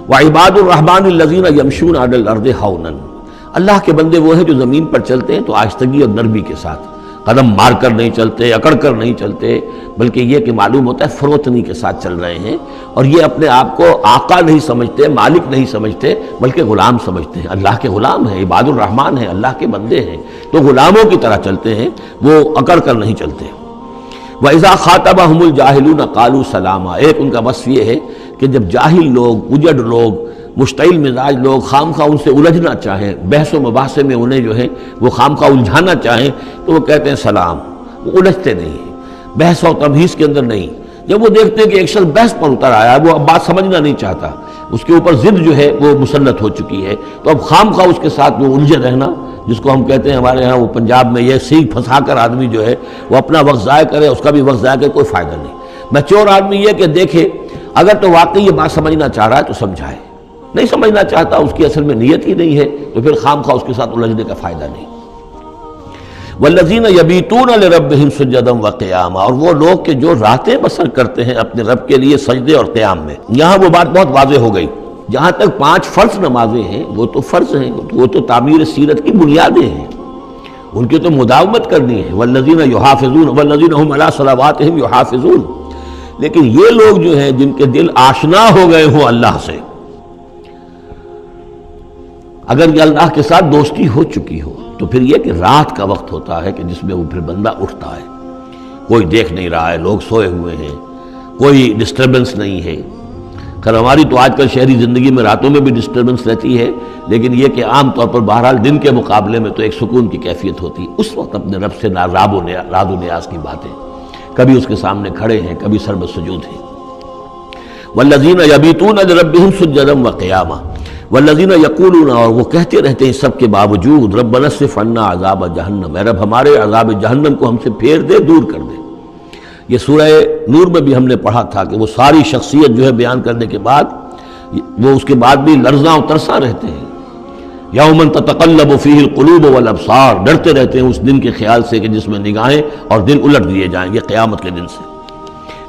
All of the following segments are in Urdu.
وعباد الرحمن الذین یمشون علی الارض ہونا، اللہ کے بندے وہ ہیں جو زمین پر چلتے ہیں تو آہستگی اور نرمی کے ساتھ، قدم مار کر نہیں چلتے، اکڑ کر نہیں چلتے، بلکہ یہ کہ معلوم ہوتا ہے فروتنی کے ساتھ چل رہے ہیں، اور یہ اپنے آپ کو آقا نہیں سمجھتے، مالک نہیں سمجھتے، بلکہ غلام سمجھتے ہیں، اللہ کے غلام ہیں، عباد الرحمن ہیں، اللہ کے بندے ہیں، تو غلاموں کی طرح چلتے ہیں، وہ اکڑ کر نہیں چلتے۔ وَإِذَا خَاطَبَهُمُ الْجَاهِلُونَ قَالُوا سَلَامًا، ایک ان کا وصف یہ ہے کہ جب جاہل لوگ، اجڑ لوگ، مشتعل مزاج لوگ خام خواہ ان سے الجھنا چاہیں، بحث و مباحثے میں انہیں جو ہے وہ خام خواہ الجھانا چاہیں، تو وہ کہتے ہیں سلام، وہ الجھتے نہیں ہیں، بحث و تمہیز کے اندر نہیں۔ جب وہ دیکھتے ہیں کہ ایک شخص بحث پر اتر آیا ہے، وہ اب بات سمجھنا نہیں چاہتا، اس کے اوپر ضد جو ہے وہ مسلط ہو چکی ہے، تو اب خام خواہ اس کے ساتھ وہ الجھے رہنا، جس کو ہم کہتے ہیں ہمارے ہاں وہ پنجاب میں یہ سینگ پھنسا کر آدمی جو ہے وہ اپنا وقت ضائع کرے، اس کا بھی وقت ضائع کرے، کوئی فائدہ نہیں۔ میچور آدمی یہ کہ دیکھے اگر تو واقعی یہ بات سمجھنا چاہ رہا ہے تو سمجھائے، نہیں سمجھنا چاہتا، اس کی اصل میں نیت ہی نہیں ہے، تو پھر خام خواہ اس کے ساتھ الجھنے کا فائدہ نہیں۔ والذین یبیتون لربہم سجدا وقیاما، اور وہ لوگ کہ جو راتیں بسر کرتے ہیں اپنے رب کے لیے سجدے اور قیام میں۔ یہاں وہ بات بہت واضح ہو گئی، جہاں تک 5 فرض نمازیں ہیں وہ تو فرض ہیں، وہ تو تعمیر سیرت کی بنیادیں ہیں، ان کی تو مداومت کرنی ہے۔ والذین یحافظون والذین هم علی صلواتہم یحافظون، لیکن یہ لوگ جو ہیں جن کے دل آشنا ہو گئے ہوں اللہ سے، اگر یہ اللہ کے ساتھ دوستی ہو چکی ہو، تو پھر یہ کہ رات کا وقت ہوتا ہے کہ جس میں وہ پھر بندہ اٹھتا ہے، کوئی دیکھ نہیں رہا ہے، لوگ سوئے ہوئے ہیں، کوئی ڈسٹربنس نہیں ہے۔ خیر ہماری تو آج کل شہری زندگی میں راتوں میں بھی ڈسٹربنس رہتی ہے، لیکن یہ کہ عام طور پر بہرحال دن کے مقابلے میں تو ایک سکون کی کیفیت ہوتی ہے، اس وقت اپنے رب سے راز و نیاز کی باتیں، کبھی اس کے سامنے کھڑے ہیں، کبھی سر بسجود ہیں۔ والذین یبیتون لربہم سجدا وقیاما والذین یقولون، اور وہ کہتے رہتے ہیں سب کے باوجود، ربنا اصرف عنا عذاب جہنم، اے رب ہمارے عذاب جہنم کو ہم سے پھیر دے، دور کر دے۔ یہ سورہ نور میں بھی ہم نے پڑھا تھا کہ وہ ساری شخصیت جو ہے بیان کرنے کے بعد وہ اس کے بعد بھی لرزاں و ترساں رہتے ہیں۔ یوما تتقلب فیہ القلوب والابصار، ڈرتے رہتے ہیں اس دن کے خیال سے کہ جس میں نگاہیں اور دل الٹ دیے جائیں گے قیامت کے دن سے۔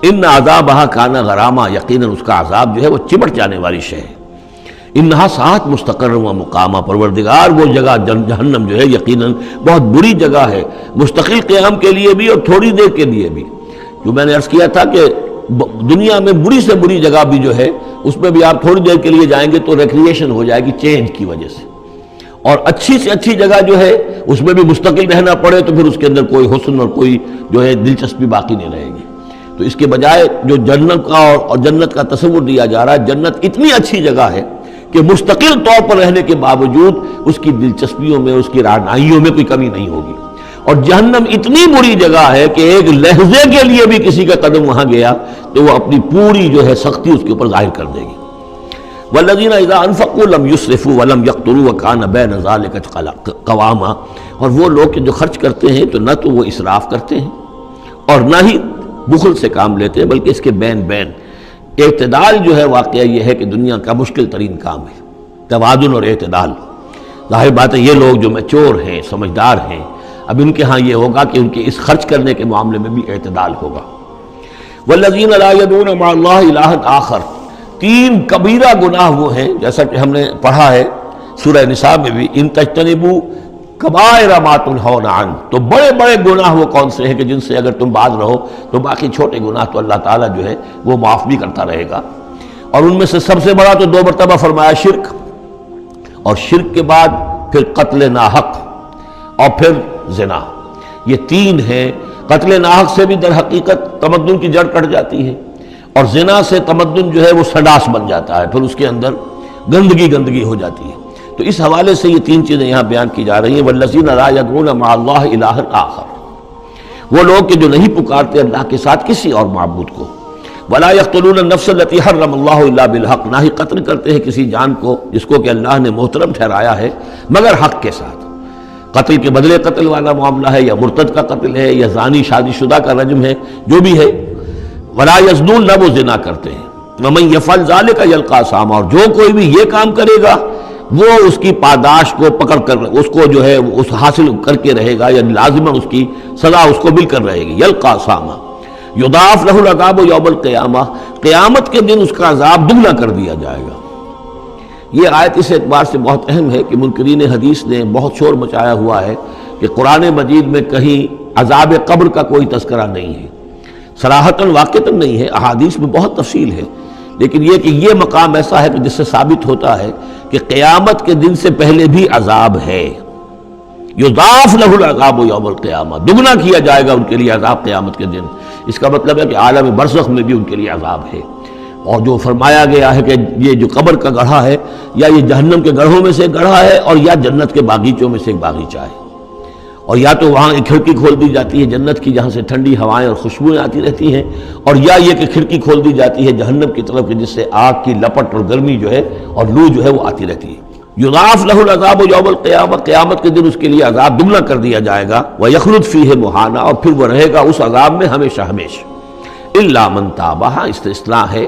ان عذابہا کان غراما، یقیناً اس کا عذاب جو ہے وہ چمٹ جانے والی شے ہے۔ انہا ساعت مستقر و مقامہ، پروردگار وہ جگہ جہنم جو ہے یقیناً بہت بری جگہ ہے، مستقل قیام کے لیے بھی اور تھوڑی دیر کے لیے بھی۔ جو میں نے عرض کیا تھا کہ دنیا میں بری سے بری جگہ بھی جو ہے اس میں بھی آپ تھوڑی دیر کے لیے جائیں گے تو ریکریشن ہو جائے گی چینج کی وجہ سے، اور اچھی سے اچھی جگہ جو ہے اس میں بھی مستقل رہنا پڑے تو پھر اس کے اندر کوئی حسن اور کوئی جو ہے دلچسپی باقی نہیں رہے گی۔ تو اس کے بجائے جو جنت کا اور جنت کا تصور دیا جا رہا ہے، جنت اتنی اچھی جگہ ہے کہ مستقل طور پر رہنے کے باوجود اس کی دلچسپیوں میں، اس کی رعنائیوں میں کوئی کمی نہیں ہوگی، اور جہنم اتنی بری جگہ ہے کہ ایک لحظے کے لیے بھی کسی کا قدم وہاں گیا تو وہ اپنی پوری جو ہے سختی اس کے اوپر ظاہر کر دے گی۔ والذین اذا انفقوا لم یسرفوا ولم یقتروا وکان بین ذلک قواما، اور وہ لوگ کہ جو خرچ کرتے ہیں تو نہ تو وہ اسراف کرتے ہیں اور نہ ہی بخل سے کام لیتے ہیں، بلکہ اس کے بین اعتدال جو ہے واقعہ یہ ہے کہ دنیا کا مشکل ترین کام ہے، توازن اور اعتدال۔ ظاہر بات ہے یہ لوگ جو میچور ہیں، سمجھدار ہیں، اب ان کے ہاں یہ ہوگا کہ ان کے اس خرچ کرنے کے معاملے میں بھی اعتدال ہوگا۔ والذین لا یدعون مع اللہ الہا آخر، 3 کبیرہ گناہ وہ ہیں جیسا کہ ہم نے پڑھا ہے سورہ نساء میں بھی، ان تجتنبوا کبائر ما تنہون عنہ، تو بڑے بڑے گناہ وہ کون سے ہیں کہ جن سے اگر تم باز رہو تو باقی چھوٹے گناہ تو اللہ تعالیٰ جو ہے وہ معاف بھی کرتا رہے گا۔ اور ان میں سے سب سے بڑا تو 2 مرتبہ فرمایا شرک، اور شرک کے بعد پھر قتل ناحق اور پھر زنا، یہ 3 ہیں۔ قتل ناحق سے بھی در حقیقت تمدن کی جڑ کٹ جاتی ہے، اور زنا سے تمدن جو ہے وہ سڈاس بن جاتا ہے، پھر اس کے اندر گندگی ہو جاتی ہے۔ تو اس حوالے سے یہ 3 چیزیں یہاں بیان کی جا رہی ہیں۔ والذین لا یدعون مع اللہ الہا آخر، وہ لوگ کہ جو نہیں پکارتے اللہ کے ساتھ کسی اور معبود کو۔ ولا یقتلون النفس التي حرم اللہ الا بالحق، نہ ہی قتل کرتے ہیں کسی جان کو جس کو کہ اللہ نے محترم ٹھہرایا ہے مگر حق کے ساتھ۔ قتل کے بدلے قتل والا معاملہ ہے، یا مرتد کا قتل ہے، یا زانی شادی شدہ کا رجم ہے، جو بھی ہے. ولا یزنون، نہ وہ زنا کرتے ہیں. ومن یفعل ذلک یلقی اثاما، اور جو کوئی بھی یہ کام کرے گا وہ اس کی پاداش کو پکڑ کر اس کو جو ہے اس حاصل کر کے رہے گا، یعنی لازماً اس کی سزا اس کو مل کر رہے گی. یلقی اثاما یضاعف لہ العذاب یوم القیامہ، قیامت کے دن اس کا عذاب دگنا کر دیا جائے گا. یہ آیت اس اعتبار سے بہت اہم ہے کہ منکرین حدیث نے بہت شور مچایا ہوا ہے کہ قرآن مجید میں کہیں عذاب قبر کا کوئی تذکرہ نہیں ہے، صراحتاً واقعتاً نہیں ہے، احادیث میں بہت تفصیل ہے، لیکن یہ کہ یہ مقام ایسا ہے کہ جس سے ثابت ہوتا ہے کہ قیامت کے دن سے پہلے بھی عذاب ہے. یضاعف لہ العذاب یوم القیامہ، دگنا کیا جائے گا ان کے لیے عذاب قیامت کے دن. اس کا مطلب ہے کہ عالم برزخ میں بھی ان کے لیے عذاب ہے. اور جو فرمایا گیا ہے کہ یہ جو قبر کا گڑھا ہے یا یہ جہنم کے گڑھوں میں سے ایک گڑھا ہے، اور یا جنت کے باغیچوں میں سے ایک باغیچہ ہے، اور یا تو وہاں ایک کھڑکی کھول دی جاتی ہے جنت کی جہاں سے ٹھنڈی ہوائیں اور خوشبوئیں آتی رہتی ہیں، اور یا یہ کہ کھڑکی کھول دی جاتی ہے جہنم کی طرف جس سے آگ کی لپٹ اور گرمی جو ہے اور لو جو ہے وہ آتی رہتی ہے. یضاعف لہ العذاب یوم القیامہ، قیامت کے دن اس کے لیے عذاب دگنا کر دیا جائے گا. ویخلد فیہ مہانا، اور پھر وہ رہے گا اس عذاب میں ہمیشہ ہمیشہ. الا من تاب، استثناء ہے،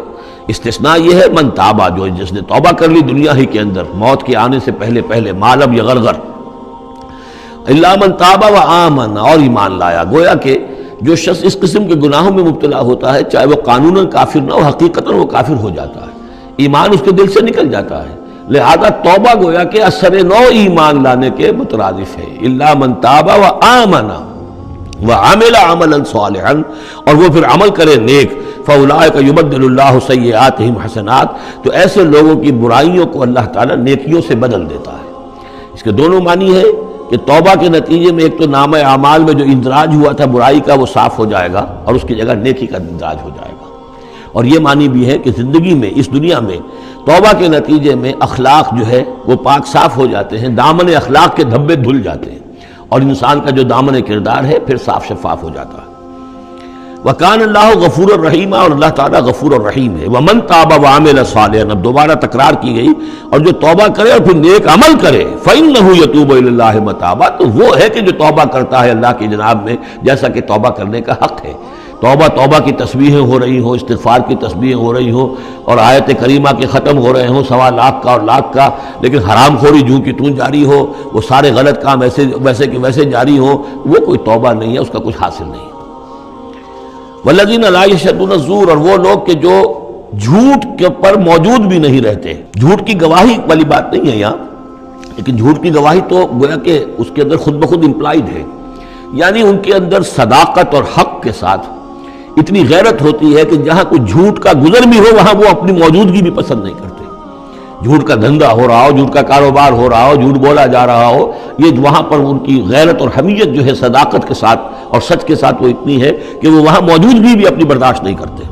استثناء یہ ہے من تابہ، جو جس نے توبہ کر لی دنیا ہی کے اندر موت کے آنے سے پہلے ما لم یغرغر. الا من تاب و آمن، اور ایمان لایا. گویا کہ جو شخص اس قسم کے گناہوں میں مبتلا ہوتا ہے چاہے وہ قانوناً کافر نہ ہو، حقیقتاً وہ کافر ہو جاتا ہے، ایمان اس کے دل سے نکل جاتا ہے. لہذا توبہ گویا کہ اثر نو ایمان لانے کے مترادف ہے. الا من تاب و آمن وعمل عملا صالحا، اور وہ پھر عمل کرے نیک. فاولئک یبدل اللہ سیئاتہم حسنات، تو ایسے لوگوں کی برائیوں کو اللہ تعالیٰ نیکیوں سے بدل دیتا ہے. اس کے دونوں معنی ہے کہ توبہ کے نتیجے میں ایک تو نامہ اعمال میں جو اندراج ہوا تھا برائی کا وہ صاف ہو جائے گا اور اس کی جگہ نیکی کا اندراج ہو جائے گا. اور یہ معنی بھی ہے کہ زندگی میں اس دنیا میں توبہ کے نتیجے میں اخلاق جو ہے وہ پاک صاف ہو جاتے ہیں، دامن اخلاق کے دھبے دھل جاتے ہیں، اور انسان کا جو دامن کردار ہے پھر صاف شفاف ہو جاتا ہے. وَكَانَ اللَّهُ غَفُورًا رَحِيمًا، اور اللہ تعالیٰ غفور الرحیم ہے. وَمَن تَابَ وَعَمِلَ صَالِحًا، اب دوبارہ تکرار کی گئی، اور جو توبہ کرے اور پھر نیک عمل کرے فَإِنَّهُ يَتُوبُ إِلَى اللَّهِ مَتَابًا، تو وہ ہے کہ جو توبہ کرتا ہے اللہ کی جناب میں جیسا کہ توبہ کرنے کا حق ہے. توبہ کی تسبیحیں ہو رہی ہوں، استغفار کی تسبیحیں ہو رہی ہوں، اور آیت کریمہ کے ختم ہو رہے ہوں 1.25 لاکھ کا اور لاکھ کا، لیکن حرام خوری جوں کی توں جاری ہو، وہ سارے غلط کام ویسے کہ ویسے جاری ہوں، وہ کوئی توبہ نہیں ہے، اس کا کچھ حاصل نہیں. والذین لا یشهدون الزور، اور وہ لوگ کہ جو جھوٹ کے پر موجود بھی نہیں رہتے. جھوٹ کی گواہی والی بات نہیں ہے یہاں، لیکن جھوٹ کی گواہی تو گویا کہ اس کے اندر خود بخود امپلائڈ ہے، یعنی ان کے اندر صداقت اور حق کے ساتھ اتنی غیرت ہوتی ہے کہ جہاں کوئی جھوٹ کا گزر بھی ہو وہاں وہ اپنی موجودگی بھی پسند نہیں کرتے. جھوٹ کا دھندا ہو رہا ہو، جھوٹ کا کاروبار ہو رہا ہو، جھوٹ بولا جا رہا ہو، یہ وہاں پر ان کی غیرت اور حمیت جو ہے صداقت کے ساتھ اور سچ کے ساتھ وہ اتنی ہے کہ وہ وہاں موجودگی بھی اپنی برداشت نہیں کرتے.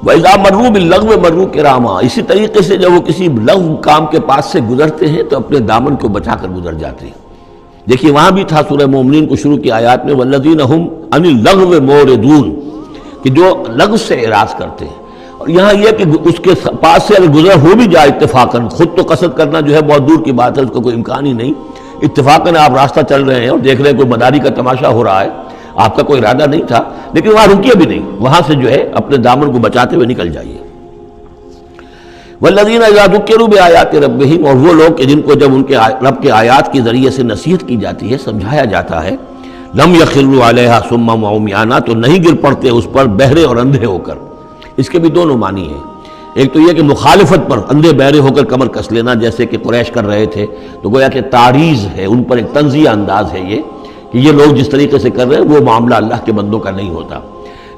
وَإِذَا مَرُّوا بِاللَّغْوِ مَرُّوا كِرَامًا، اسی طریقے سے جب وہ کسی لغو کام کے پاس سے گزرتے ہیں تو اپنے دامن کو بچا کر گزر جاتے ہیں. دیکھیے وہاں بھی تھا سورہ مومنین کو شروع کی آیات میں وَالَّذِينَ هُمْ عَنِ اللَّغْوِ مُعْرِضُونَ، کہ جو لغو سے اعراض کرتے ہیں. اور یہاں یہ کہ اس کے پاس سے اگر گزر ہو بھی جائے اتفاقاً، خود تو قصد کرنا جو ہے بہت دور کی بات ہے، اس کا کوئی امکان ہی نہیں، اتفاقاً آپ راستہ چل رہے ہیں اور دیکھ رہے ہیں کوئی مداری کا تماشا ہو رہا ہے، آپ کا کوئی ارادہ نہیں تھا، لیکن وہاں رکیے بھی نہیں، وہاں سے جو ہے اپنے دامن کو بچاتے ہوئے نکل جائیے. والذین اذا ذکروا بآیات ربہم، اور وہ لوگ کہ جن کو جب ان کے رب کے آیات کے ذریعے سے نصیحت کی جاتی ہے، سمجھایا جاتا ہے، لم یخروا علیہا صما وعمیانا، تو نہیں گر پڑتے اس پر بہرے اور اندھے ہو کر. اس کے بھی دونوں معنی ہیں. ایک تو یہ کہ مخالفت پر اندھے بہرے ہو کر کمر کس لینا جیسے کہ قریش کر رہے تھے، تو گویا کہ تعریض ہے، ان پر ایک طنزیہ انداز ہے یہ کہ یہ لوگ جس طریقے سے کر رہے ہیں وہ معاملہ اللہ کے بندوں کا نہیں ہوتا.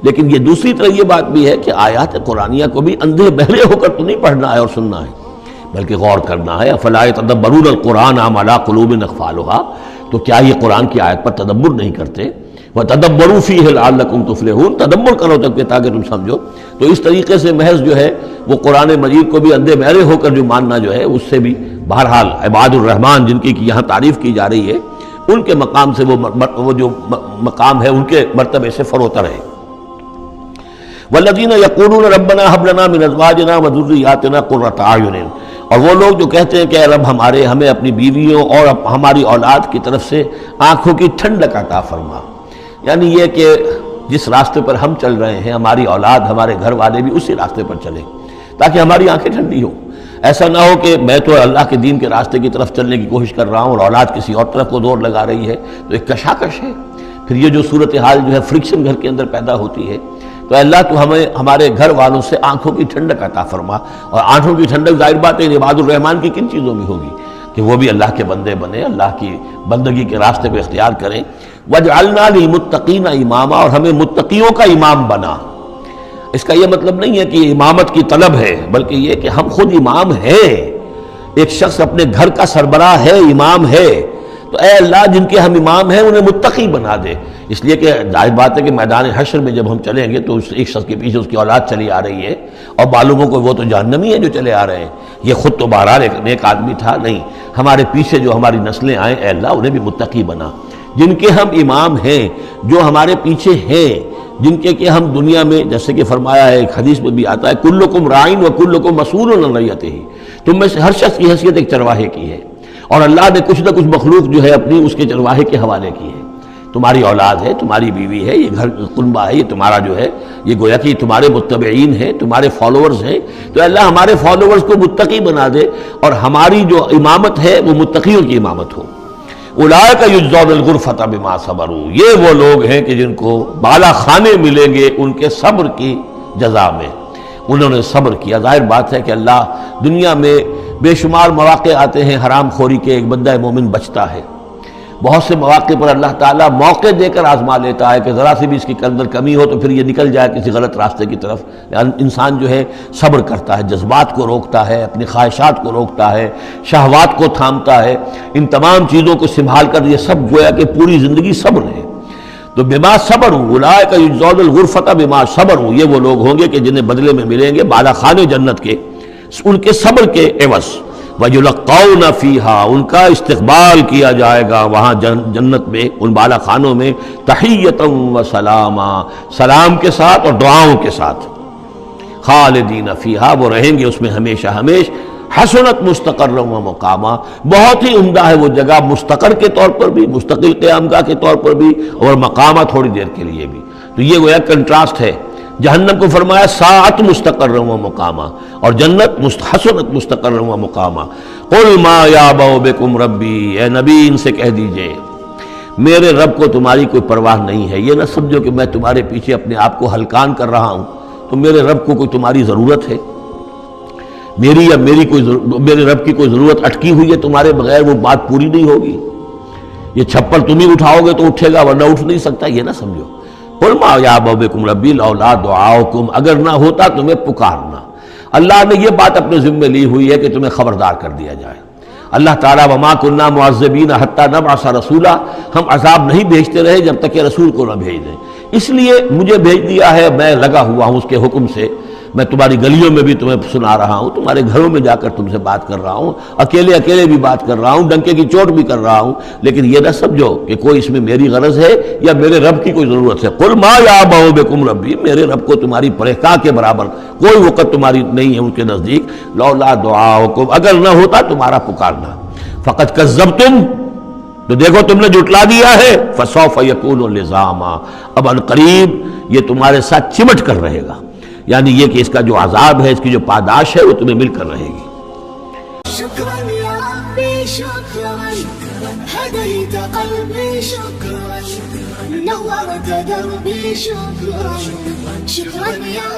لیکن یہ دوسری طرح یہ بات بھی ہے کہ آیات قرآنیہ کو بھی اندھے بہرے ہو کر تو نہیں پڑھنا ہے اور سننا ہے، بلکہ غور کرنا ہے. افلا یتدبرون القرآن ام علی قلوب اقفالها، تو کیا یہ قرآن کی آیت پر تدبر نہیں کرتے؟ وَتَدَبَّرُوا فِيهِ لَعَلَّكُمْ تُفْلِحُونَ، تدبر کرو تاکہ تم سمجھو. تو اس طریقے سے محض جو ہے وہ قرآن مجید کو بھی اندھے بہرے ہو کر جو ماننا جو ہے اس سے بھی بہرحال عباد الرحمن جن کی یہاں تعریف کی جا رہی ہے ان کے مقام سے وہ جو مقام ہے ان کے مرتبے سے فروتر ہے. وَالَّذِينَ يَقُولُونَ رَبَّنَا هَبْ لَنَا مِنْ أَزْوَاجِنَا وَذُرِّيَّاتِنَا قُرَّةَ أَعْيُنٍ، اور وہ لوگ جو کہتے ہیں کہ اے رب ہمیں اپنی بیویوں اور ہماری اولاد کی طرف سے آنکھوں کی ٹھنڈک عطا فرما، یعنی یہ کہ جس راستے پر ہم چل رہے ہیں ہماری اولاد ہمارے گھر والے بھی اسی راستے پر چلیں تاکہ ہماری آنکھیں ٹھنڈی ہوں۔ ایسا نہ ہو کہ میں تو اللہ کے دین کے راستے کی طرف چلنے کی کوشش کر رہا ہوں اور اولاد کسی اور طرف کو دور لگا رہی ہے، تو ایک کشاکش ہے۔ پھر یہ جو صورتحال جو ہے فرکشن گھر کے اندر پیدا ہوتی ہے، تو اللہ تو ہمیں ہمارے گھر والوں سے آنکھوں کی ٹھنڈک عطا فرما، اور آنکھوں کی ٹھنڈک ظاہر بات ہے عباد الرحمن کی کن چیزوں میں ہوگی کہ وہ بھی اللہ کے بندے بنے، اللہ کی بندگی کے راستے کو اختیار کریں۔ وَجْعَلْنَا لِلْمُتَّقِينَ إِمَامًا، اور ہمیں متقیوں کا امام بنا۔ اس کا یہ مطلب نہیں ہے کہ امامت کی طلب ہے، بلکہ یہ کہ ہم خود امام ہیں۔ ایک شخص اپنے گھر کا سربراہ ہے، امام ہے، تو اے اللہ جن کے ہم امام ہیں انہیں متقی بنا دے، اس لیے کہ ظاہر بات ہے کہ میدان حشر میں جب ہم چلیں گے تو ایک شخص کے پیچھے اس کی اولاد چلی آ رہی ہے اور معلوم کو وہ تو جہنمی ہیں جو چلے آ رہے ہیں، یہ خود تو بہرحال ایک نیک آدمی تھا، نہیں، ہمارے پیچھے جو ہماری نسلیں آئیں اے اللہ انہیں بھی متقی بنا، جن کے ہم امام ہیں، جو ہمارے پیچھے ہیں، جن کے کہ ہم دنیا میں جیسے کہ فرمایا ہے ایک حدیث میں بھی آتا ہے کلکم رائن و کلکم مسئول عن رعیتہ، تم میں سے ہر شخص کی حیثیت ایک چرواہے کی ہے، اور اللہ نے کچھ نہ کچھ مخلوق جو ہے اپنی اس کے چرواہے کے حوالے کی ہے۔ تمہاری اولاد ہے، تمہاری بیوی ہے، یہ گھر کنبہ ہے، یہ تمہارا جو ہے یہ گویا کہ تمہارے متبعین ہیں، تمہارے فالوورز ہیں، تو اللہ ہمارے فالوورز کو متقی بنا دے اور ہماری جو امامت ہے وہ متقیوں کی امامت ہو۔ اولئک یجزون الغرفۃ بما صبروا، یہ وہ لوگ ہیں کہ جن کو بالا خانے ملیں گے ان کے صبر کی جزا میں، انہوں نے صبر کیا۔ ظاہر بات ہے کہ اللہ دنیا میں بے شمار مواقع آتے ہیں حرام خوری کے، ایک بندہ مومن بچتا ہے، بہت سے مواقع پر اللہ تعالیٰ موقع دے کر آزما لیتا ہے کہ ذرا سی بھی اس کی اندر کمی ہو تو پھر یہ نکل جائے کسی غلط راستے کی طرف۔ انسان جو ہے صبر کرتا ہے، جذبات کو روکتا ہے، اپنی خواہشات کو روکتا ہے، شہوات کو تھامتا ہے، ان تمام چیزوں کو سنبھال کر یہ سب گویا کہ پوری زندگی صبر ہے۔ تو بما صبروا اولئک یجزون الغرفۃ بما صبروا، یہ وہ لوگ ہوں گے کہ جنہیں بدلے میں ملیں گے بالا خانے جنت کے ان کے صبر کے عوض۔ وَيُلَقَّوْنَ فِيهَا، ان کا استقبال کیا جائے گا وہاں جنت میں، ان بالا خانوں میں، تحیۃ و سلاما، سلام کے ساتھ اور دعاؤں کے ساتھ۔ خالدین فیہا، وہ رہیں گے اس میں ہمیشہ ہمیشہ۔ حسنت مستقرا و مقاما، بہت ہی عمدہ ہے وہ جگہ، مستقر کے طور پر بھی، مستقل قیام گاہ کے طور پر بھی، اور مقامہ تھوڑی دیر کے لیے بھی۔ تو یہ گویا کنٹراسٹ ہے۔ جہنم کو فرمایا ساعت مستقر و مقامہ، اور جنت حسنت مستقر و مقامہ۔ قل ما یعبأ بکم ربی، اے نبی ان سے کہہ دیجئے میرے رب کو تمہاری کوئی پرواہ نہیں ہے، یہ نہ سمجھو کہ میں تمہارے پیچھے اپنے آپ کو ہلکان کر رہا ہوں، تو میرے رب کو کوئی تمہاری ضرورت ہے، میری یا میرے رب کی کوئی ضرورت اٹکی ہوئی ہے تمہارے بغیر، وہ بات پوری نہیں ہوگی، یہ چھپر تم ہی اٹھاؤ گے تو اٹھے گا ورنہ اٹھ نہیں سکتا، یہ نہ سمجھو۔ قل ما یعبأ بکم ربی لولا دعاؤکم، اگر نہ ہوتا تمہیں پکارنا۔ اللہ نے یہ بات اپنے ذمے لی ہوئی ہے کہ تمہیں خبردار کر دیا جائے۔ اللہ تعالیٰ وما کنا معذبین حتی نبعث رسولا، ہم عذاب نہیں بھیجتے رہے جب تک کہ رسول کو نہ بھیج دیں، اس لیے مجھے بھیج دیا ہے، میں لگا ہوا ہوں اس کے حکم سے، میں تمہاری گلیوں میں بھی تمہیں سنا رہا ہوں، تمہارے گھروں میں جا کر تم سے بات کر رہا ہوں، اکیلے اکیلے بھی بات کر رہا ہوں، ڈنکے کی چوٹ بھی کر رہا ہوں، لیکن یہ نہ سمجھو کہ کوئی اس میں میری غرض ہے یا میرے رب کی کوئی ضرورت ہے۔ قل ما یعبأ بکم ربی، میرے رب کو تمہاری پرہیزگاہ کے برابر کوئی وقت تمہاری نہیں ہے ان کے نزدیک، لولا دعاؤکم، اگر نہ ہوتا تمہارا پکارنا، فقد کذبتم، تو دیکھو تم نے جھٹلا دیا ہے، فسوف یکون لزاما، اب عنقریب یہ تمہارے ساتھ چمٹ کر رہے گا، یعنی یہ کہ اس کا جو عذاب ہے، اس کی جو پاداش ہے وہ تمہیں مل کر رہے گی۔ شکرا یا ربی شکرا، ہدیت قلبی شکرا، نورت دربی شکرا، شکرا یا